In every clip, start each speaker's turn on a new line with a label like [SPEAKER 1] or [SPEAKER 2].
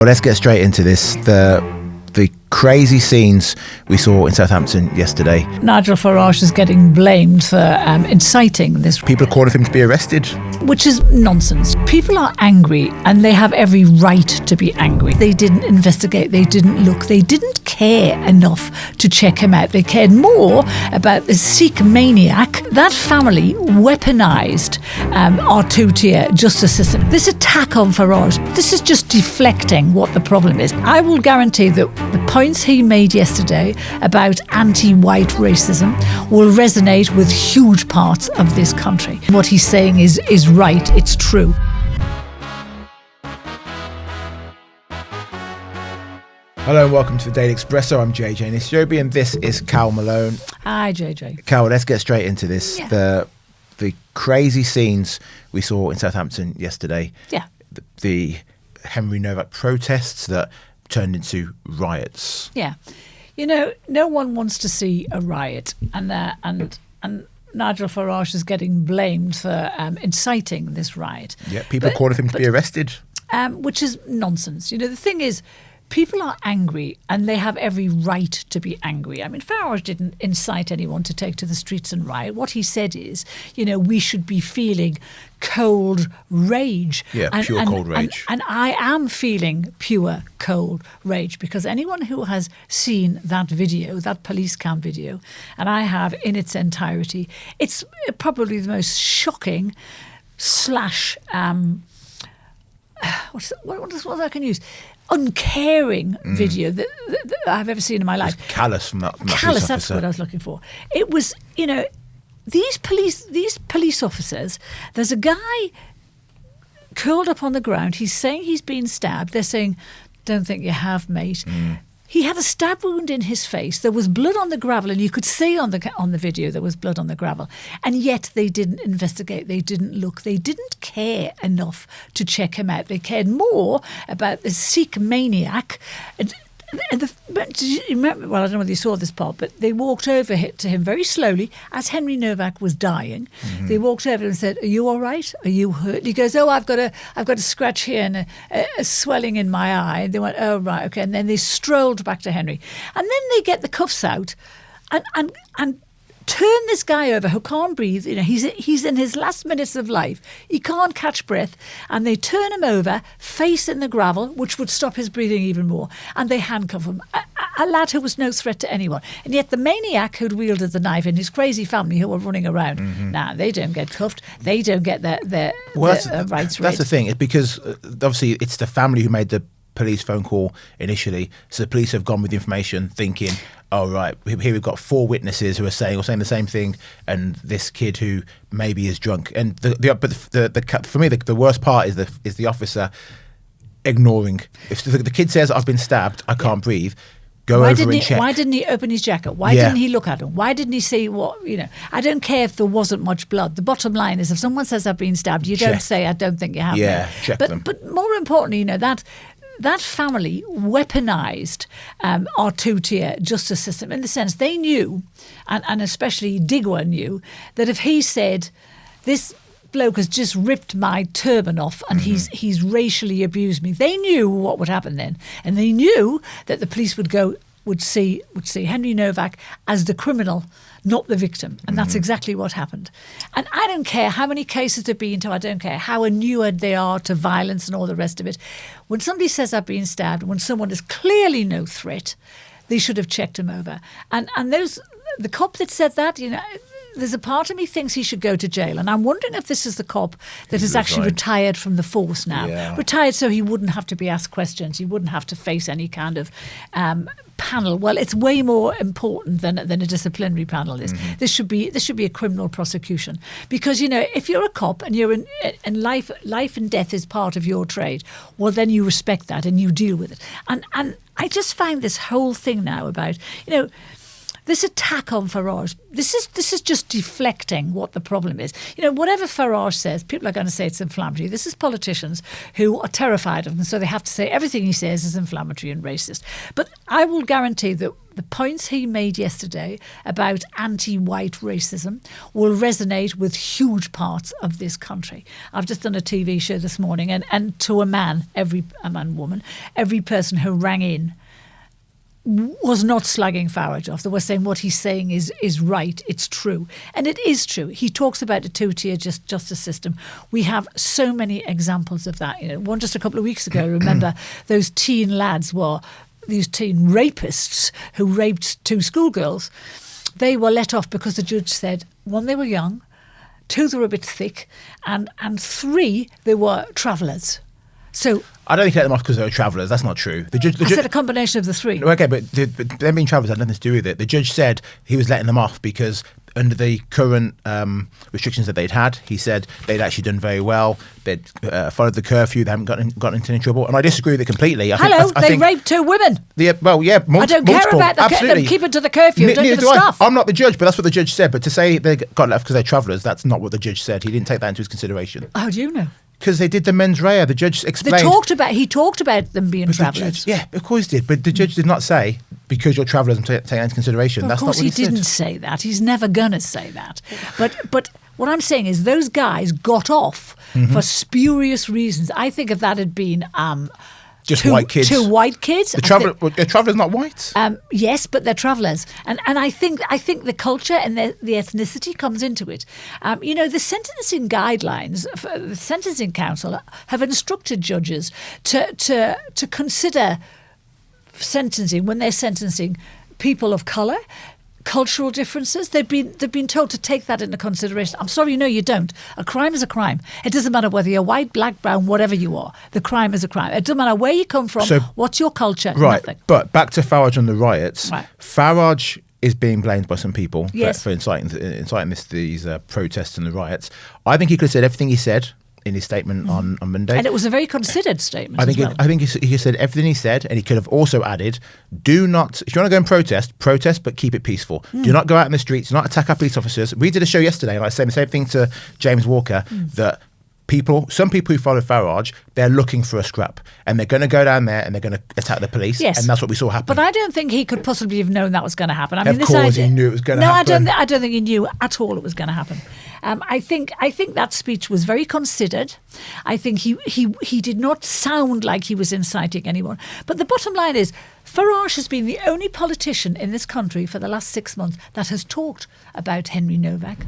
[SPEAKER 1] Well, let's get straight into this. The crazy scenes we saw in Southampton yesterday.
[SPEAKER 2] Nigel Farage is getting blamed for inciting this.
[SPEAKER 1] People are calling for him to be arrested.
[SPEAKER 2] Which is nonsense. People are angry and they have every right to be angry. They didn't investigate, they didn't look, they didn't care enough to check him out. They cared more about the Sikh maniac. That family weaponised our two-tier justice system. This attack on Farage, this is just deflecting what the problem is. I will guarantee that the points he made yesterday about anti-white racism will resonate with huge parts of this country. What he's saying is right, it's true.
[SPEAKER 1] Hello and welcome to the Daily Expresso. I'm JJ Anisiobi and this is Carole Malone.
[SPEAKER 2] Hi, JJ.
[SPEAKER 1] Carole, let's get straight into this.
[SPEAKER 2] Yeah.
[SPEAKER 1] The crazy scenes we saw in Southampton yesterday.
[SPEAKER 2] Yeah.
[SPEAKER 1] The Henry Novak protests that turned into riots.
[SPEAKER 2] Yeah. You know, no one wants to see a riot, and Nigel Farage is getting blamed for inciting this riot.
[SPEAKER 1] Yeah, people are calling for him to be arrested.
[SPEAKER 2] Which is nonsense. You know, the thing is, people are angry and they have every right to be angry. I mean, Farage didn't incite anyone to take to the streets and riot. What he said is, you know, we should be feeling cold rage.
[SPEAKER 1] Yeah, pure cold rage.
[SPEAKER 2] And I am feeling pure cold rage because anyone who has seen that video, that police cam video, and I have in its entirety, it's probably the most shocking slash what I can use, uncaring video that I've ever seen in my life.
[SPEAKER 1] Callous from that
[SPEAKER 2] Callous, that's what I was looking for. It was, you know, these police officers, there's a guy curled up on the ground. He's saying he's been stabbed. They're saying, don't think you have, mate. He had a stab wound in his face. There was blood on the gravel, and you could see on the video there was blood on the gravel. And yet they didn't investigate. They didn't look. They didn't care enough to check him out. They cared more about the Sikh maniac. And do you remember, well, I don't know whether you saw this part, but they walked over to him very slowly as Henry Novak was dying. They walked over and said, "Are you all right? Are you hurt?" And he goes, "Oh, I've got a scratch here and a swelling in my eye." And they went, "Oh, right, okay." And then they strolled back to Henry, and then they get the cuffs out and turn this guy over who can't breathe. You know, he's in his last minutes of life. He can't catch breath, and they turn him over, face in the gravel, which would stop his breathing even more, and they handcuff him. A lad who was no threat to anyone, and yet the maniac who'd wielded the knife and his crazy family who were running around. Now they don't get cuffed. They don't get their rights raised.
[SPEAKER 1] That's the thing. It's because obviously it's the family who made the police phone call initially, so the police have gone with the information thinking, oh right, here we've got 4 witnesses who are saying the same thing, and this kid who maybe is drunk. And for me the worst part is the officer ignoring. If the kid says, "I've been stabbed, I can't breathe," Why
[SPEAKER 2] didn't he open his jacket? Why didn't he look at him? Why didn't he see what, you know? I don't care if there wasn't much blood. The bottom line is, if someone says I've been stabbed, you don't say I don't think you have.
[SPEAKER 1] Yeah, check them.
[SPEAKER 2] But more importantly, you know, that family weaponised our two-tier justice system in the sense they knew, and especially Digwa knew, that if he said, this bloke has just ripped my turban off and he's racially abused me, they knew what would happen then. And they knew that the police would see Henry Novak as the criminal, not the victim. And that's exactly what happened. And I don't care how many cases there have been to, I don't care how inured they are to violence and all the rest of it. When somebody says I've been stabbed, when someone is clearly no threat, they should have checked him over. And the cop that said that, you know, there's a part of me thinks he should go to jail. And I'm wondering if this is the cop that has actually retired from the force now. Yeah. Retired so he wouldn't have to be asked questions. He wouldn't have to face any kind of panel. Well, it's way more important than a disciplinary panel is. This should be a criminal prosecution. Because, you know, if you're a cop and you're in life and death is part of your trade, well, then you respect that and you deal with it. And I just find this whole thing now about, you know, this attack on Farage, this is just deflecting what the problem is. Whatever Farage says, people are going to say it's inflammatory. This is politicians who are terrified of him, so they have to say everything he says is inflammatory and racist. But I will guarantee that the points he made yesterday about anti-white racism will resonate with huge parts of this country. I've just done a TV show this morning, and to a man, woman, every person who rang in was not slagging Farage off. They were saying what he's saying is right, it's true. And it is true. He talks about a two-tier justice system. We have so many examples of that. One just a couple of weeks ago, remember, those teen lads were these teen rapists who raped 2 schoolgirls. They were let off because the judge said, 1, they were young, 2, they were a bit thick, and 3, they were travellers. So
[SPEAKER 1] I don't think he let them off because they were travellers. That's not true.
[SPEAKER 2] I said a combination of the 3.
[SPEAKER 1] Okay, but them being travellers had nothing to do with it. The judge said he was letting them off because under the current restrictions that they'd had, he said they'd actually done very well. They'd followed the curfew. They haven't gotten into any trouble. And I disagree with it completely. I think
[SPEAKER 2] raped 2 women.
[SPEAKER 1] I don't
[SPEAKER 2] care about them keeping to the curfew. Don't give stuff.
[SPEAKER 1] I'm not the judge, but that's what the judge said. But to say they got left because they're travellers, that's not what the judge said. He didn't take that into his consideration.
[SPEAKER 2] How do you know?
[SPEAKER 1] Because they did the mens rea. The judge explained.
[SPEAKER 2] He talked about them being travellers.
[SPEAKER 1] Yeah, of course he did. But the judge did not say, because you're travellers, I'm taking that into consideration. That's not what he said.
[SPEAKER 2] Of course he didn't say that. He's never going to say that. But what I'm saying is those guys got off for spurious reasons. I think if that had been
[SPEAKER 1] just white kids.
[SPEAKER 2] 2 white kids.
[SPEAKER 1] The travellers not white?
[SPEAKER 2] Yes, but they're travellers. And I think the culture and the ethnicity comes into it. The sentencing guidelines, the Sentencing Council have instructed judges to consider sentencing, when they're sentencing people of colour, cultural differences. They've been told to take that into consideration. I'm sorry, no, you don't. A crime is a crime. It doesn't matter whether you're white, black, brown, whatever you are. The crime is a crime. It doesn't matter where you come from, what's your culture,
[SPEAKER 1] right,
[SPEAKER 2] nothing.
[SPEAKER 1] But back to Farage and the riots.
[SPEAKER 2] Right.
[SPEAKER 1] Farage is being blamed by some people for inciting these protests and the riots. I think he could have said everything he said in his statement on Monday.
[SPEAKER 2] And it was a very considered statement.
[SPEAKER 1] I think he said everything he said, and he could have also added, do not, if you want to go and protest, but keep it peaceful. Do not go out in the streets, do not attack our police officers. We did a show yesterday, and I said the same thing to James Walker, that some people who follow Farage, they're looking for a scrap, and they're going to go down there and they're going to attack the police, and that's what we saw happen.
[SPEAKER 2] But I don't think he could possibly have known that was going to happen. I mean,
[SPEAKER 1] of course he knew it was going to happen.
[SPEAKER 2] I don't think he knew at all it was going to happen. I think that speech was very considered. I think he did not sound like he was inciting anyone. But the bottom line is, Farage has been the only politician in this country for the last 6 months that has talked about Henry Novak.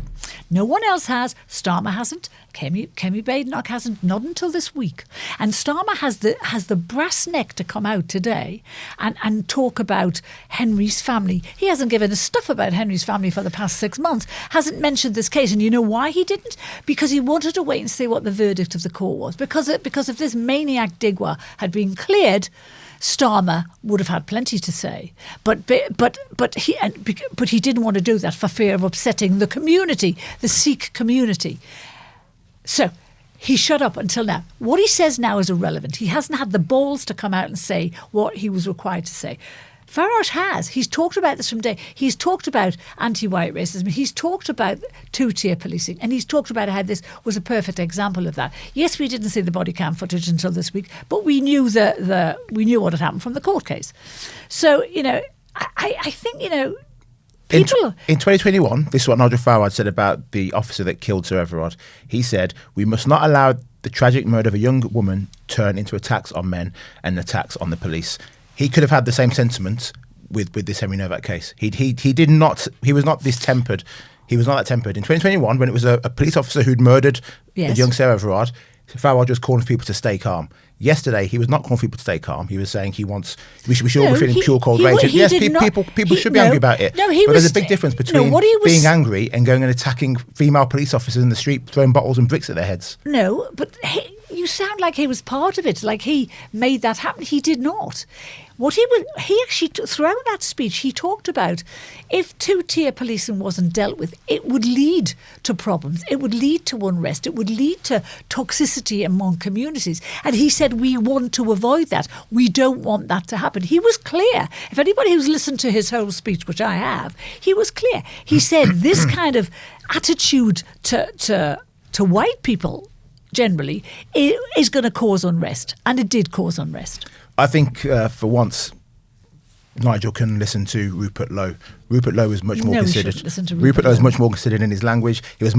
[SPEAKER 2] No one else has. Starmer hasn't. Kemi Badenoch hasn't. Not until this week. And Starmer has the brass neck to come out today and talk about Henry's family. He hasn't given a stuff about Henry's family for the past 6 months. Hasn't mentioned this case. And you know why he didn't? Because he wanted to wait and see what the verdict of the court was. Because if this maniac Digwa had been cleared, Starmer would have had plenty to say, but he didn't want to do that for fear of upsetting the community, the Sikh community. So he shut up until now. What he says now is irrelevant. He hasn't had the balls to come out and say what he was required to say. Farage has. He's talked about this from day. He's talked about anti-white racism. He's talked about two-tier policing, and he's talked about how this was a perfect example of that. Yes, we didn't see the body cam footage until this week, but we knew we knew what had happened from the court case. So I think people.
[SPEAKER 1] In 2021, this is what Nigel Farage said about the officer that killed Sir Everard. He said, "We must not allow the tragic murder of a young woman turn into attacks on men and attacks on the police." He could have had the same sentiments with this Henry Novak case. He did not. He was not this tempered. He was not that tempered. In 2021, when it was a police officer who'd murdered a young Sir Everard, Farage was calling for people to stay calm. Yesterday, he was not calling for people to stay calm. He was saying we should all be feeling pure cold rage. Yes, people should be angry about it. But there's a big difference between being angry and going and attacking female police officers in the street, throwing bottles and bricks at their heads.
[SPEAKER 2] No, but you sound like he was part of it, like he made that happen. He did not. What he actually, throughout that speech, he talked about if two-tier policing wasn't dealt with, it would lead to problems. It would lead to unrest. It would lead to toxicity among communities. And he said, we want to avoid that. We don't want that to happen. He was clear. If anybody who's listened to his whole speech, which I have, he was clear. He said this kind of attitude to white people generally is going to cause unrest. And it did cause unrest.
[SPEAKER 1] I think for once, Nigel can listen to Rupert Lowe. Rupert Lowe is much more considered. Rupert Lowe is much more considered in his language. He was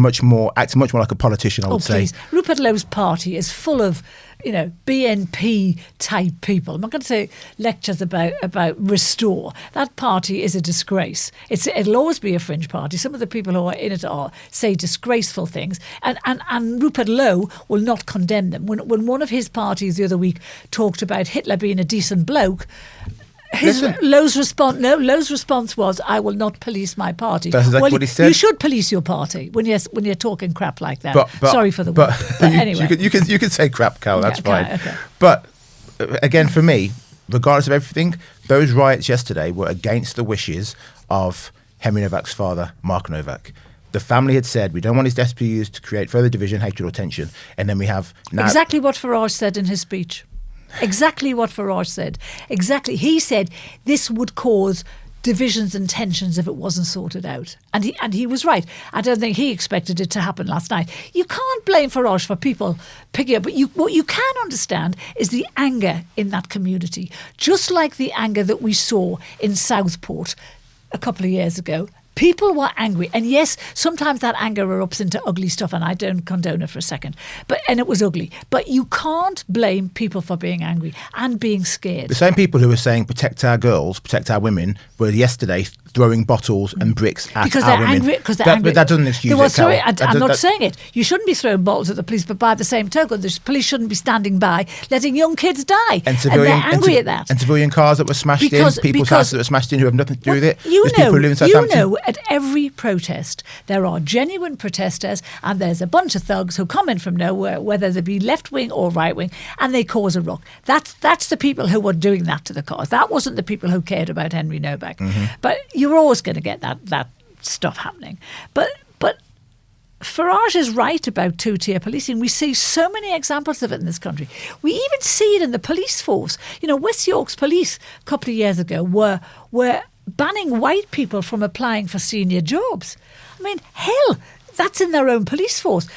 [SPEAKER 1] acting much more like a politician, I would say.
[SPEAKER 2] Rupert Lowe's party is full of, BNP type people. I'm not going to say lectures about Restore. That party is a disgrace. It'll always be a fringe party. Some of the people who are in it say disgraceful things, and Rupert Lowe will not condemn them. When one of his parties the other week talked about Hitler being a decent bloke, Lowe's response was, "I will not police my party."
[SPEAKER 1] That's exactly what he said.
[SPEAKER 2] You should police your party when you're talking crap like that. Sorry for the word. But anyway,
[SPEAKER 1] you can say crap, Carol. That's fine.
[SPEAKER 2] Okay.
[SPEAKER 1] But again, for me, regardless of everything, those riots yesterday were against the wishes of Henry Novak's father, Mark Novak. The family had said, we don't want his death to be used to create further division, hatred or tension. And then we have now...
[SPEAKER 2] Exactly what Farage said in his speech. Exactly what Farage said. Exactly. He said this would cause divisions and tensions if it wasn't sorted out. And he was right. I don't think he expected it to happen last night. You can't blame Farage for people picking up. But what you can understand is the anger in that community. Just like the anger that we saw in Southport a couple of years ago. People were angry. And yes, sometimes that anger erupts into ugly stuff, and I don't condone it for a second. And it was ugly. But you can't blame people for being angry and being scared.
[SPEAKER 1] The same people who were saying protect our girls, protect our women, were yesterday throwing bottles and bricks at
[SPEAKER 2] because
[SPEAKER 1] our
[SPEAKER 2] they're
[SPEAKER 1] women.
[SPEAKER 2] Angry, because they're angry.
[SPEAKER 1] But that doesn't excuse it, Carol.
[SPEAKER 2] I'm not saying it. You shouldn't be throwing bottles at the police, but by the same token, the police shouldn't be standing by letting young kids die. And they're angry at that.
[SPEAKER 1] And civilian cars that were smashed in, people's houses that were smashed in who have nothing to do with it.
[SPEAKER 2] At every protest, there are genuine protesters, and there's a bunch of thugs who come in from nowhere, whether they be left-wing or right-wing, and they cause a ruck. That's the people who were doing that to the cars. That wasn't the people who cared about Henry Novak. Mm-hmm. But you're always going to get that stuff happening. But Farage is right about two-tier policing. We see so many examples of it in this country. We even see it in the police force. West York's police a couple of years ago were banning white people from applying for senior jobs. I mean, hell, that's in their own police force.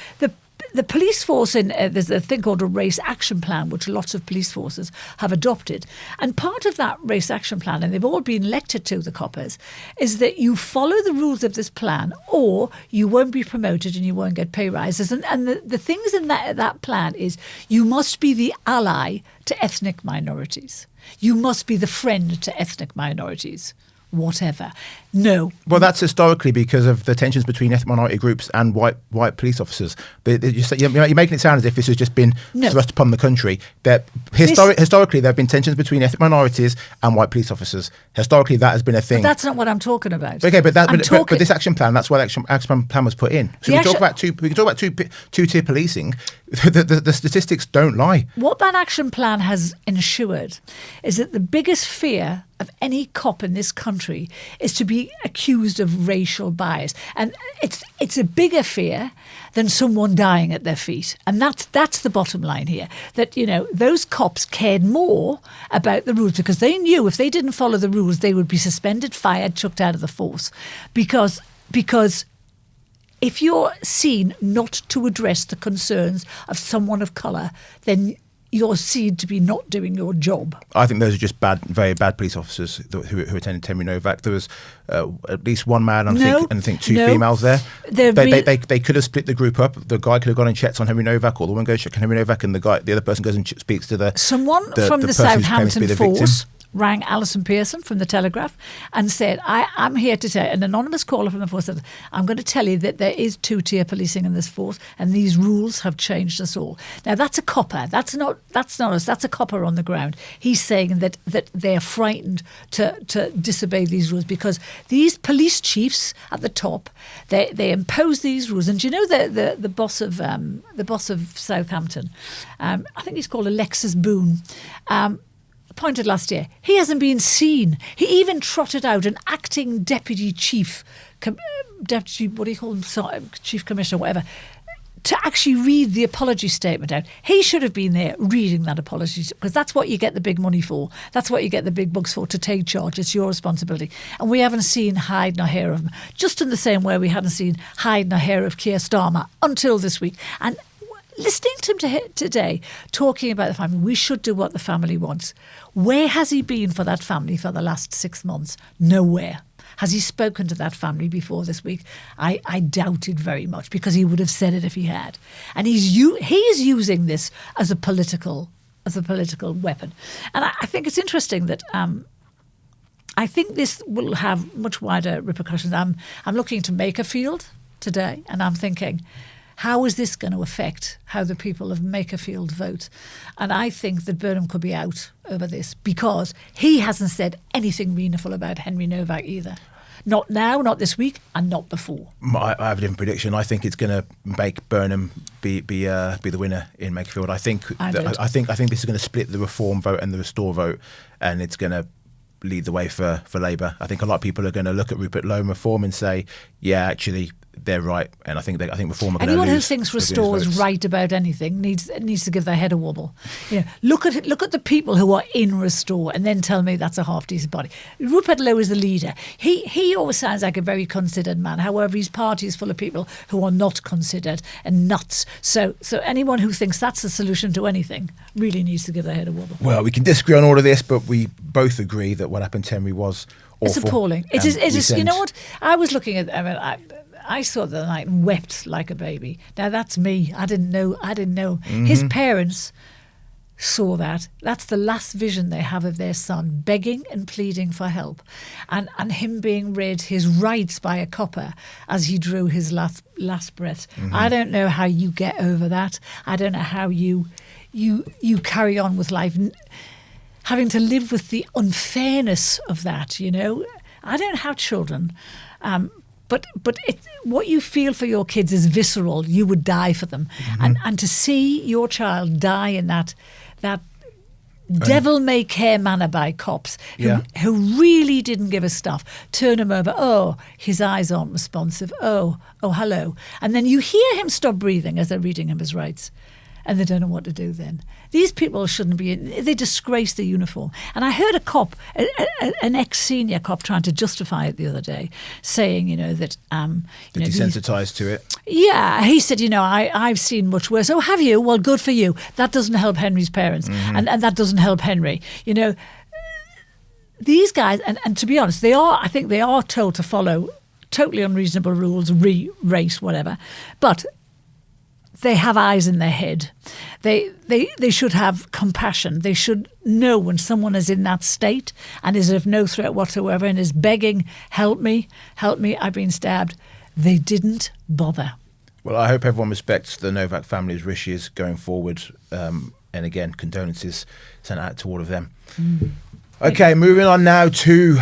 [SPEAKER 2] The police force, there's a thing called a race action plan, which lots of police forces have adopted. And part of that race action plan, and they've all been elected to, the coppers, is that you follow the rules of this plan or you won't be promoted and you won't get pay rises. And the things in that plan is you must be the ally to ethnic minorities. You must be the friend to ethnic minorities. Whatever. No.
[SPEAKER 1] Well, that's historically because of the tensions between ethnic minority groups and white police officers. But you're making it sound as if this has just been thrust upon the country. Historically, there have been tensions between ethnic minorities and white police officers. Historically, that has been a thing.
[SPEAKER 2] But that's not what I'm talking about.
[SPEAKER 1] Okay, but this action plan, that's why the action plan was put in. So we can talk about two-tier policing. The statistics don't lie.
[SPEAKER 2] What that action plan has ensured is that the biggest fear of any cop in this country is to be accused of racial bias. And it's a bigger fear than someone dying at their feet. And that's the bottom line here. That, those cops cared more about the rules because they knew if they didn't follow the rules, they would be suspended, fired, chucked out of the force. Because if you're seen not to address the concerns of someone of colour, then you're seen to be not doing your job.
[SPEAKER 1] I think those are just very bad police officers who attended Henry Novak. There was at least one man, I think two females there. They could have split the group up. The guy could have gone and checked on Henry Novak, or the one goes check on Henry Novak, and the other person goes and speaks to
[SPEAKER 2] someone from the Southampton force rang Alison Pearson from the Telegraph and said, I'm here to tell you, an anonymous caller from the force said, I'm going to tell you that there is two-tier policing in this force and these rules have changed us all. Now, that's a copper. That's not us. That's a copper on the ground. He's saying that they're frightened to disobey these rules because these police chiefs at the top, they impose these rules. And do you know the boss of Southampton, I think he's called Alexis Boone, appointed last year. He hasn't been seen. He even trotted out an acting deputy chief, what do you call him, chief commissioner, whatever, to actually read the apology statement out. He should have been there reading that apology because that's what you get the big money for. That's what you get the big bucks for, to take charge. It's your responsibility. And we haven't seen hide nor hair of him, just in the same way we hadn't seen hide nor hair of Keir Starmer until this week. And listening to him today, talking about the family, we should do what the family wants. Where has he been for that family for the last 6 months? Nowhere. Has he spoken to that family before this week? I doubt it very much because he would have said it if he had. And he is using this as a political weapon. And I think it's interesting that I think this will have much wider repercussions. I'm looking to Makerfield today, and I'm thinking, how is this going to affect how the people of Makerfield vote? And I think that Burnham could be out over this because he hasn't said anything meaningful about Henry Novak either. Not now, not this week, and not before.
[SPEAKER 1] I have a different prediction. I think it's going to make Burnham be the winner in Makerfield. I think this is going to split the Reform vote and the Restore vote, and it's going to lead the way for Labour. I think a lot of people are going to look at Rupert Lowe and Reform and say, yeah, actually, they're right, and I think Reform are going to lose.
[SPEAKER 2] Anyone who thinks Restore is right about anything needs to give their head a wobble. You know, look at the people who are in Restore, and then tell me that's a half decent body. Rupert Lowe is the leader. He always sounds like a very considered man. However, his party is full of people who are not considered and nuts. So anyone who thinks that's the solution to anything really needs to give their head a wobble.
[SPEAKER 1] Well, we can disagree on all of this, but we both agree that what happened to Henry was awful.
[SPEAKER 2] It's appalling. It is. You know what? I was looking at. I saw it the other night and wept like a baby. Now that's me. I didn't know. Mm-hmm. His parents saw that. That's the last vision they have of their son, begging and pleading for help, and him being read his rights by a copper as he drew his last breath. Mm-hmm. I don't know how you get over that. I don't know how you carry on with life, having to live with the unfairness of that. You know, I don't have children. But what you feel for your kids is visceral. You would die for them. Mm-hmm. And to see your child die in that devil-may-care manner by cops who really didn't give a stuff, turn him over, oh, his eyes aren't responsive, oh, hello. And then you hear him stop breathing as they're reading him his rights. And they don't know what to do then. These people shouldn't be they disgrace the uniform. And I heard a cop, an ex-senior cop, trying to justify it the other day, saying, that...
[SPEAKER 1] desensitised to it?
[SPEAKER 2] Yeah, he said, I've seen much worse. Oh, have you? Well, good for you. That doesn't help Henry's parents. Mm-hmm. And that doesn't help Henry. These guys, and to be honest, I think they are told to follow totally unreasonable rules, race, whatever. But... they have eyes in their head. They should have compassion. They should know when someone is in that state and is of no threat whatsoever and is begging, help me, I've been stabbed. They didn't bother.
[SPEAKER 1] Well, I hope everyone respects the Novak family's wishes going forward. And again, condolences sent out to all of them. Mm. Okay, moving on now to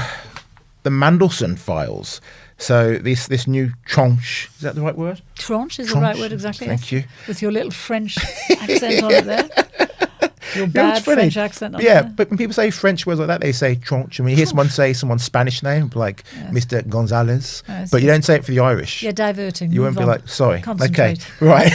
[SPEAKER 1] the Mandelson files. So this new tranche, is that the right word?
[SPEAKER 2] Tranche is the right word, exactly.
[SPEAKER 1] Thank you.
[SPEAKER 2] With your little French accent on it there. Your bad French accent on it.
[SPEAKER 1] Yeah, but when people say French words like that, they say tranche. I mean, you hear someone say someone's Spanish name, like Mr. Gonzalez, but you don't say it for the Irish.
[SPEAKER 2] You're diverting.
[SPEAKER 1] You won't be like, sorry.
[SPEAKER 2] Concentrate.
[SPEAKER 1] Okay, right.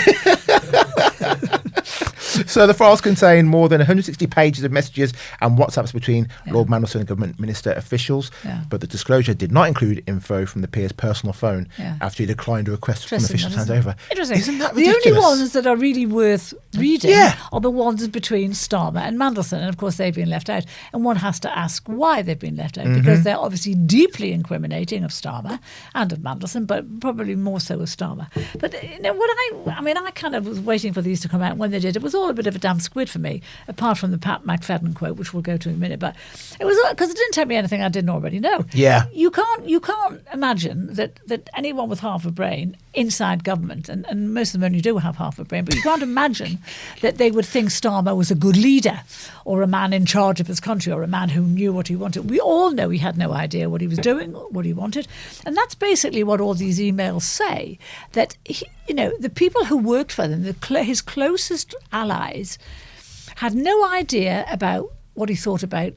[SPEAKER 1] So the files contain more than 160 pages of messages and WhatsApps between Lord Mandelson and government minister officials, but the disclosure did not include info from the peer's personal phone after he declined a request from officials to hand over.
[SPEAKER 2] Interesting.
[SPEAKER 1] Isn't that ridiculous?
[SPEAKER 2] The only ones that are really worth reading are the ones between Starmer and Mandelson, and of course they've been left out. And one has to ask why they've been left out, because they're obviously deeply incriminating of Starmer and of Mandelson, but probably more so of Starmer. But I kind of was waiting for these to come out. When they did, it was all a bit of a damn squid for me, apart from the Pat McFadden quote, which we'll go to in a minute. But it was because it didn't tell me anything I didn't already know.
[SPEAKER 1] Yeah.
[SPEAKER 2] You can't imagine that anyone with half a brain inside government, and most of them only do have half a brain, but you can't imagine that they would think Starmer was a good leader or a man in charge of his country or a man who knew what he wanted. We all know he had no idea what he was doing, what he wanted. And that's basically what all these emails say, that the people who worked for them, his closest allies, had no idea about what he thought about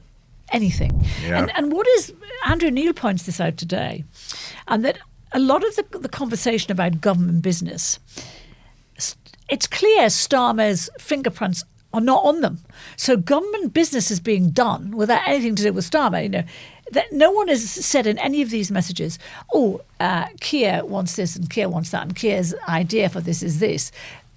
[SPEAKER 2] anything.
[SPEAKER 1] Yeah.
[SPEAKER 2] And what is, Andrew Neil points this out today, and that a lot of the conversation about government business, it's clear Starmer's fingerprints are not on them. So government business is being done without anything to do with Starmer. That no one has said in any of these messages, Keir wants this and Keir wants that and Keir's idea for this is this.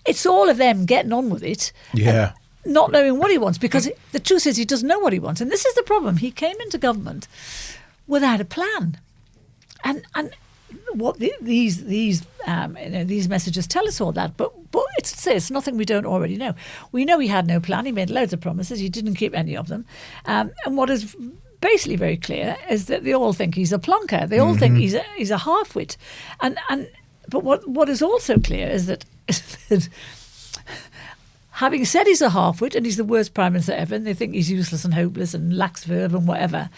[SPEAKER 2] It's all of them getting on with it.
[SPEAKER 1] Yeah.
[SPEAKER 2] Not knowing what he wants, because the truth is he doesn't know what he wants. And this is the problem. He came into government without a plan. And what these messages tell us all that, but it's nothing we don't already know. We know he had no plan. He made loads of promises. He didn't keep any of them. And what is basically very clear is that they all think he's a plonker. They all think he's a half-wit. But what is also clear is that having said he's a half-wit and he's the worst Prime Minister ever, and they think he's useless and hopeless and lacks verve and whatever,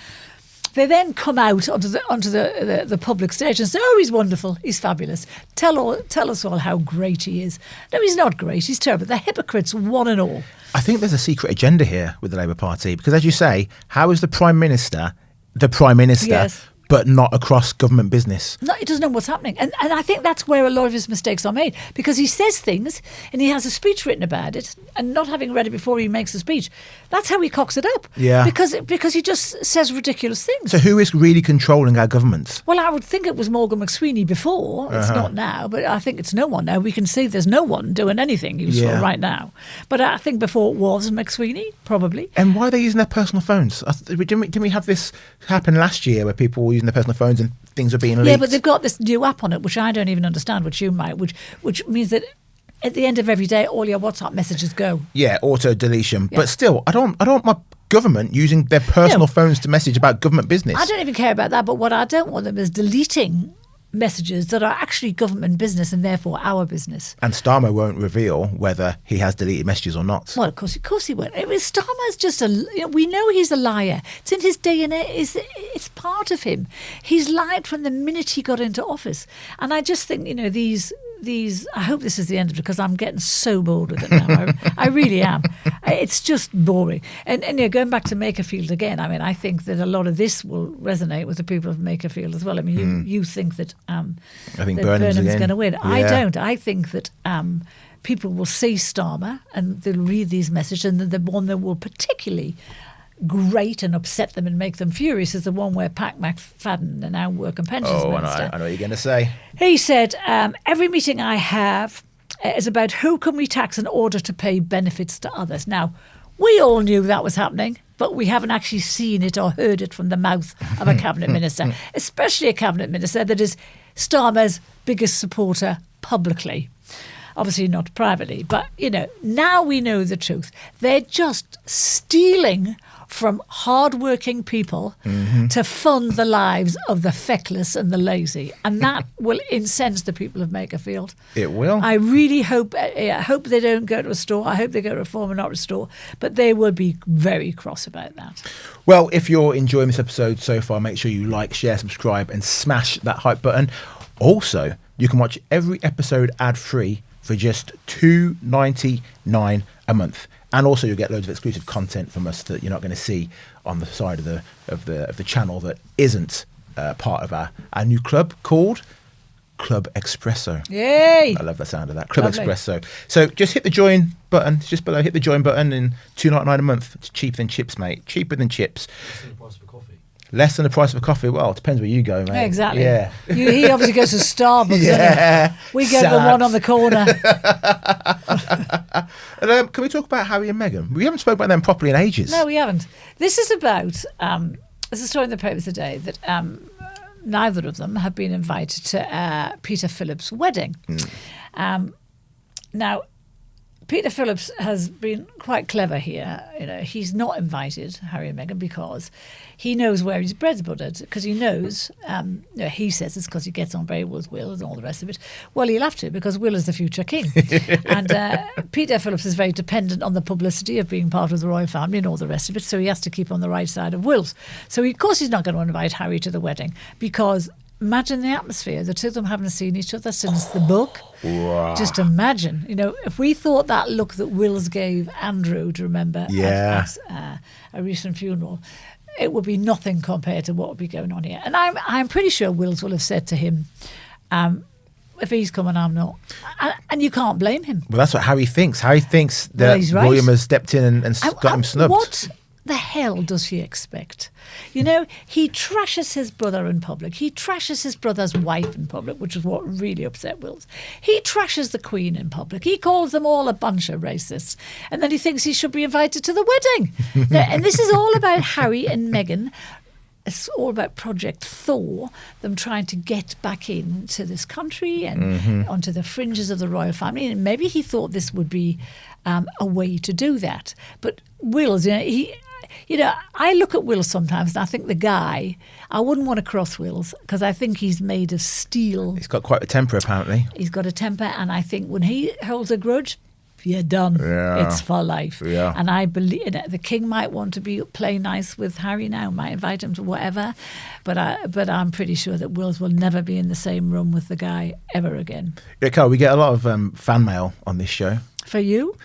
[SPEAKER 2] they then come out onto the public stage and say, "Oh, he's wonderful, he's fabulous. Tell us all how great he is." No, he's not great. He's terrible. They're hypocrites, one and all.
[SPEAKER 1] I think there's a secret agenda here with the Labour Party, because as you say, how is the Prime Minister the Prime Minister,
[SPEAKER 2] yes,
[SPEAKER 1] but not across government business?
[SPEAKER 2] No, he doesn't know what's happening. And I think that's where a lot of his mistakes are made, because he says things and he has a speech written about it, and not having read it before he makes the speech, that's how he cocks it up.
[SPEAKER 1] Yeah.
[SPEAKER 2] Because he just says ridiculous things.
[SPEAKER 1] So who is really controlling our government?
[SPEAKER 2] Well, I would think it was Morgan McSweeney before. It's not now, but I think it's no one now. We can see there's no one doing anything useful right now. But I think before it was McSweeney, probably.
[SPEAKER 1] And why are they using their personal phones? Didn't we have this happen last year where people were using their personal phones and things are being leaked?
[SPEAKER 2] Yeah, but they've got this new app on it, which I don't even understand, which you might, which means that at the end of every day, all your WhatsApp messages go.
[SPEAKER 1] Yeah, auto deletion.
[SPEAKER 2] Yeah.
[SPEAKER 1] But still, I don't want my government using their personal phones to message about government business.
[SPEAKER 2] I don't even care about that, but what I don't want them is deleting messages that are actually government business and therefore our business.
[SPEAKER 1] And Starmer won't reveal whether he has deleted messages or not.
[SPEAKER 2] Well, of course he won't. Starmer's just we know he's a liar. It's in his DNA. It's part of him. He's lied from the minute he got into office. And I just think, these, I hope this is the end of it, because I'm getting so bored with it now. I really am. It's just boring. And going back to Makerfield again, I mean, I think that a lot of this will resonate with the people of Makerfield as well. I mean, you think that
[SPEAKER 1] I think
[SPEAKER 2] that
[SPEAKER 1] Burnham's
[SPEAKER 2] going to win.
[SPEAKER 1] Yeah.
[SPEAKER 2] I don't. I think that people will see Starmer and they'll read these messages, and the one that will particularly grate and upset them and make them furious is the one where Pat McFadden, the now Work and Pensions Minister,
[SPEAKER 1] I know what you're going to say.
[SPEAKER 2] he said, every meeting I have is about who can we tax in order to pay benefits to others. Now, we all knew that was happening, but we haven't actually seen it or heard it from the mouth of a cabinet minister, especially a cabinet minister that is Starmer's biggest supporter publicly. Obviously not privately, but, now we know the truth. They're just stealing from hard-working people to fund the lives of the feckless and the lazy. And that will incense the people of Makerfield.
[SPEAKER 1] It will.
[SPEAKER 2] I really hope they don't go to a store. I hope they go to Reform and not Restore. But they will be very cross about that.
[SPEAKER 1] Well, if you're enjoying this episode so far, make sure you like, share, subscribe and smash that hype button. Also, you can watch every episode ad-free for just $2.99 a month. And also you'll get loads of exclusive content from us that you're not going to see on the side of the channel that isn't part of our new club called Club Expresso.
[SPEAKER 2] Yay!
[SPEAKER 1] I love the sound of that. Club
[SPEAKER 2] Lovely.
[SPEAKER 1] Expresso. So just hit the join button. It's just below. Hit the join button and $2.99 a month. It's cheaper than chips, mate. Cheaper than chips. Less than the price of a coffee. Well, it depends where you go, mate.
[SPEAKER 2] Yeah, exactly.
[SPEAKER 1] Yeah.
[SPEAKER 2] He obviously goes to Starbucks.
[SPEAKER 1] Yeah.
[SPEAKER 2] We go to the one on the corner.
[SPEAKER 1] And, can we talk about Harry and Meghan? We haven't spoken about them properly in ages.
[SPEAKER 2] No, we haven't. This is about, there's a story in the papers today that neither of them have been invited to Peter Phillips' wedding. Now, Peter Phillips has been quite clever here. He's not invited Harry and Meghan because he knows where his bread's buttered. Because he knows, he says it's because he gets on very well with Will and all the rest of it. Well, he'll have to because Will is the future king, and Peter Phillips is very dependent on the publicity of being part of the royal family and all the rest of it. So he has to keep on the right side of Will's. So of course he's not going to invite Harry to the wedding because. Imagine the atmosphere. The two of them haven't seen each other since the book.
[SPEAKER 1] Wow.
[SPEAKER 2] Just imagine. If we thought that look that Wills gave Andrew, to remember, at a recent funeral, it would be nothing compared to what would be going on here. And I'm pretty sure Wills will have said to him, if he's coming, I'm not. And you can't blame him.
[SPEAKER 1] Well, that's what Harry thinks. Harry thinks that William has stepped in and got him snubbed.
[SPEAKER 2] What the hell does he expect? He trashes his brother in public. He trashes his brother's wife in public, which is what really upset Wills. He trashes the Queen in public. He calls them all a bunch of racists. And then he thinks he should be invited to the wedding. And this is all about Harry and Meghan. It's all about Project Thor, them trying to get back into this country and onto the fringes of the royal family. And maybe he thought this would be a way to do that. But Wills, I look at Wills sometimes and I think the guy, I wouldn't want to cross Wills because I think he's made of steel.
[SPEAKER 1] He's got quite a temper, apparently.
[SPEAKER 2] He's got a temper, and I think when he holds a grudge, you're done.
[SPEAKER 1] Yeah.
[SPEAKER 2] It's for life.
[SPEAKER 1] Yeah.
[SPEAKER 2] And I believe the king might want to play nice with Harry now, might invite him to whatever, but I'm pretty sure that Wills will never be in the same room with the guy ever again.
[SPEAKER 1] Yeah, Carole, we get a lot of fan mail on this show.
[SPEAKER 2] For you?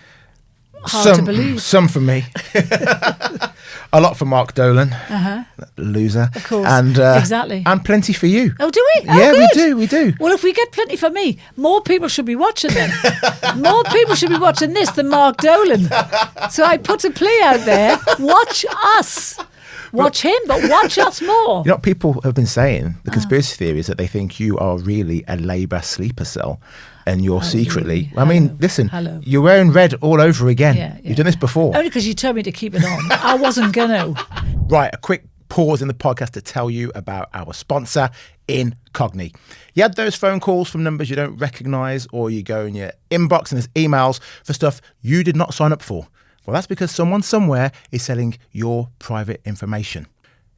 [SPEAKER 2] Hard to believe.
[SPEAKER 1] Some from me. A lot for Mark Dolan, loser.
[SPEAKER 2] Of course,
[SPEAKER 1] and
[SPEAKER 2] exactly.
[SPEAKER 1] And plenty for you.
[SPEAKER 2] Oh, do we? Oh,
[SPEAKER 1] yeah,
[SPEAKER 2] good.
[SPEAKER 1] we do.
[SPEAKER 2] Well, if we get plenty for me, more people should be watching them. More people should be watching this than Mark Dolan. So I put a plea out there. Watch us. Watch him, but watch us more.
[SPEAKER 1] You know what people have been saying? The conspiracy theory is that they think you are really a Labour sleeper cell. And you're secretly...
[SPEAKER 2] Really?
[SPEAKER 1] Listen, you're wearing red all over again.
[SPEAKER 2] Yeah.
[SPEAKER 1] You've done this before.
[SPEAKER 2] Only because you told me to keep it on. I wasn't going to.
[SPEAKER 1] Right, a quick pause in the podcast to tell you about our sponsor, Incogni. You had those phone calls from numbers you don't recognise, or you go in your inbox and there's emails for stuff you did not sign up for. Well, that's because someone somewhere is selling your private information.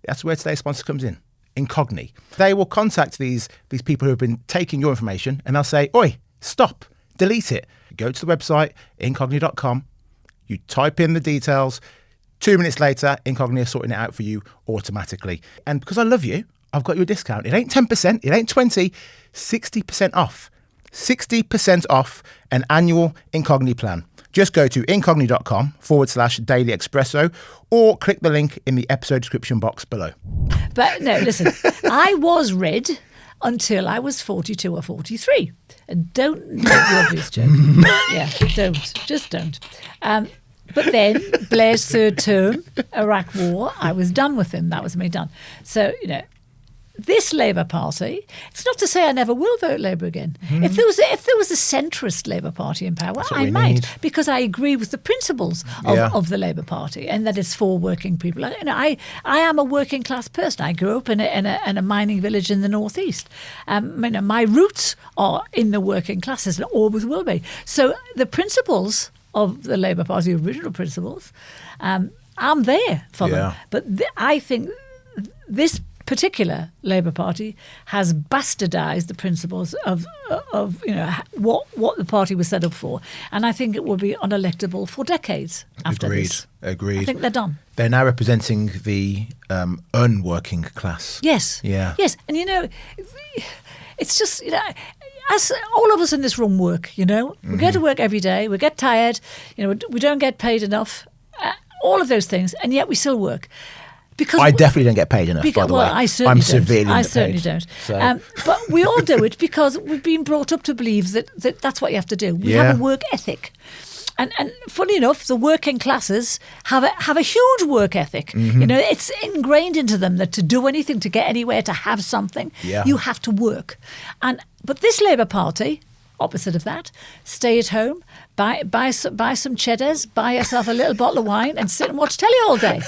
[SPEAKER 1] That's where today's sponsor comes in, Incogni. They will contact these people who have been taking your information and they'll say, oi, stop, delete it. Go to the website, incogni.com. You type in the details. 2 minutes later, Incogni are sorting it out for you automatically. And because I love you, I've got you a discount. It ain't 10%, it ain't 20%, 60% off. 60% off an annual Incogni plan. Just go to incogni.com/Daily Expresso or click the link in the episode description box below.
[SPEAKER 2] But no, listen, I was red until I was 42 or 43. And don't make the obvious joke. Yeah, just don't. But then, Blair's third term, Iraq War, I was done with him. That was me done. So, this Labour Party, it's not to say I never will vote Labour again. If there was a centrist Labour Party in power, I might, because I agree with the principles of the Labour Party and that it's for working people. I am a working class person. I grew up in a mining village in the northeast. My roots are in the working classes and always will be. So the principles of the Labour Party, the original principles, I'm there for them. But I think this particular Labour Party has bastardised the principles of what the party was set up for, and I think it will be unelectable for decades after this. Agreed. I think they're done.
[SPEAKER 1] They're now representing the unworking class.
[SPEAKER 2] Yes.
[SPEAKER 1] Yeah.
[SPEAKER 2] Yes, and it's just as all of us in this room work. We go to work every day. We get tired. We don't get paid enough. All of those things, and yet we still work. Because
[SPEAKER 1] I definitely don't get paid enough, by the way.
[SPEAKER 2] I certainly
[SPEAKER 1] I'm
[SPEAKER 2] don't.
[SPEAKER 1] severely underpaid.
[SPEAKER 2] I certainly don't.
[SPEAKER 1] So.
[SPEAKER 2] But we all do it because we've been brought up to believe that that's what you have to do. We have a work ethic. And funny enough, the working classes have a huge work ethic. It's ingrained into them that to do anything, to get anywhere, to have something, you have to work. But this Labour Party, opposite of that, stay at home, buy some cheddars, buy yourself a little bottle of wine and sit and watch telly all day.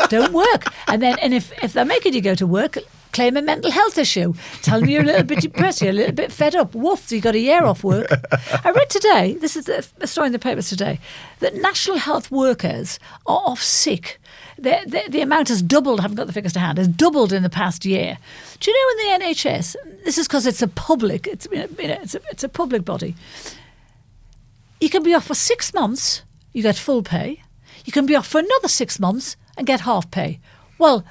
[SPEAKER 2] Don't work. And if they're making you go to work, claim a mental health issue. Tell me you're a little bit depressed, you're a little bit fed up. Woof, so you got a year off work. I read today, this is a story in the papers today, that national health workers are off sick. The amount has doubled, I haven't got the figures to hand, has doubled in the past year. Do you know in the NHS, this is because it's a public, it's a public body, you can be off for 6 months, you get full pay. You can be off for another 6 months and get half pay. Well,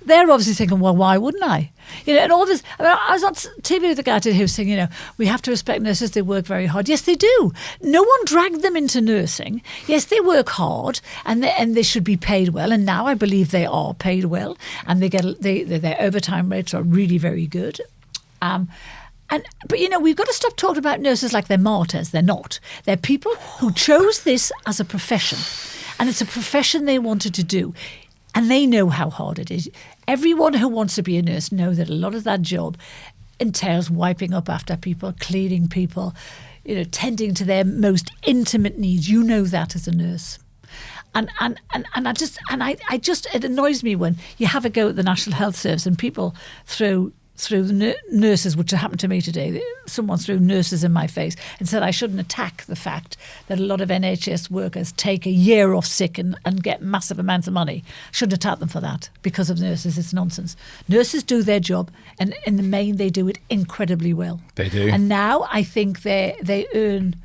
[SPEAKER 2] they're obviously thinking, well, why wouldn't I? And all this. I was on TV with a guy today who was saying, we have to respect nurses. They work very hard. Yes, they do. No one dragged them into nursing. Yes, they work hard, and they should be paid well. And now I believe they are paid well, and their overtime rates are really very good. But we've got to stop talking about nurses like they're martyrs. They're not. They're people who chose this as a profession, and it's a profession they wanted to do, and they know how hard it is. Everyone who wants to be a nurse knows that a lot of that job entails wiping up after people, cleaning people, tending to their most intimate needs. You know that as a nurse. And it annoys me when you have a go at the National Health Service and people throw nurses, which happened to me today. Someone threw nurses in my face and said I shouldn't attack the fact that a lot of NHS workers take a year off sick and get massive amounts of money. Shouldn't attack them for that because of nurses. It's nonsense. Nurses do their job, and in the main they do it incredibly well.
[SPEAKER 1] They do.
[SPEAKER 2] And now I think they earn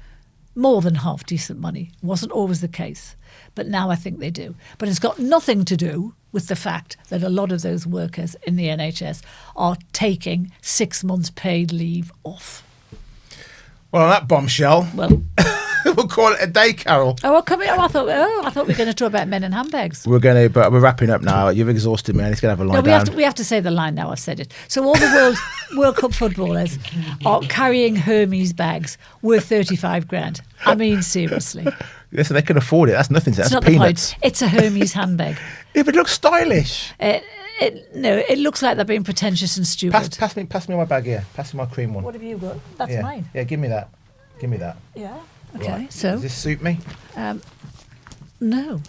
[SPEAKER 2] more than half decent money. Wasn't always the case, but now I think they do. But it's got nothing to do with the fact that a lot of those workers in the NHS are taking 6 months paid leave off.
[SPEAKER 1] Well, on that bombshell, we'll call it a day, Carole.
[SPEAKER 2] I thought we were going to talk about men and handbags.
[SPEAKER 1] But we're wrapping up now. You've exhausted me. I need to have a lie down.
[SPEAKER 2] We have to say the line now. I've said it. So all the World Cup footballers are carrying Hermes bags worth 35 grand. I mean, seriously.
[SPEAKER 1] Listen, they can afford it. That's nothing. That's
[SPEAKER 2] not
[SPEAKER 1] peanuts.
[SPEAKER 2] The point. It's a Hermes handbag.
[SPEAKER 1] Yeah, but it looks stylish.
[SPEAKER 2] It looks like they're being pretentious and stupid.
[SPEAKER 1] Pass me my bag here. Pass me my cream one.
[SPEAKER 2] What have you got? That's mine.
[SPEAKER 1] Yeah, give me that.
[SPEAKER 2] Yeah. Okay.
[SPEAKER 1] Right.
[SPEAKER 2] So
[SPEAKER 1] does this suit me?
[SPEAKER 2] No.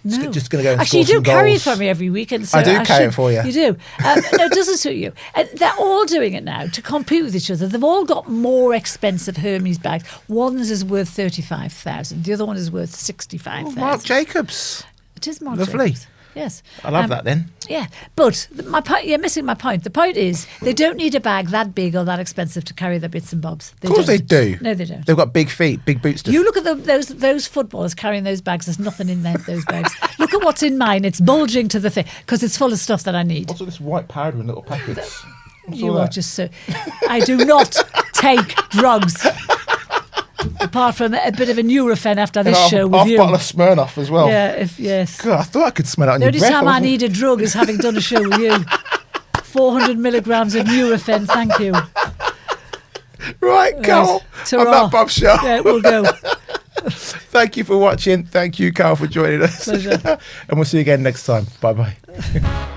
[SPEAKER 1] Just going to go and
[SPEAKER 2] actually,
[SPEAKER 1] score
[SPEAKER 2] you do
[SPEAKER 1] some
[SPEAKER 2] carry it
[SPEAKER 1] goals.
[SPEAKER 2] for me every week. And so
[SPEAKER 1] I do carry it for you.
[SPEAKER 2] You do. No, it doesn't suit you. And they're all doing it now to compete with each other. They've all got more expensive Hermes bags. One's is worth 35,000. The other one is worth 65,000.
[SPEAKER 1] Oh, Marc Jacobs.
[SPEAKER 2] It is Marc
[SPEAKER 1] Lovely.
[SPEAKER 2] Jacobs. Yes.
[SPEAKER 1] I love that then.
[SPEAKER 2] Yeah. But you're missing my point. The point is they don't need a bag that big or that expensive to carry their bits and bobs.
[SPEAKER 1] Of course they do.
[SPEAKER 2] No, they don't.
[SPEAKER 1] They've got big feet, big boots.
[SPEAKER 2] You look at those footballers carrying those bags. There's nothing in those bags. Look at what's in mine. It's bulging to the thing because it's full of stuff that I need.
[SPEAKER 1] What's all this white powder in little packets?
[SPEAKER 2] You are just so... I do not take drugs. Apart from a bit of a Nurofen after this show with you.
[SPEAKER 1] Half bottle of Smirnoff as well.
[SPEAKER 2] Yeah, yes.
[SPEAKER 1] God, I thought I could smell it on
[SPEAKER 2] the
[SPEAKER 1] your breath.
[SPEAKER 2] The only time I need a drug is having done a show with you. 400 milligrams of Nurofen, thank you.
[SPEAKER 1] Right, Carole. On that bombshell.
[SPEAKER 2] Yeah, we'll go.
[SPEAKER 1] Thank you for watching. Thank you, Carole, for joining us.
[SPEAKER 2] Pleasure.
[SPEAKER 1] And we'll see you again next time. Bye-bye.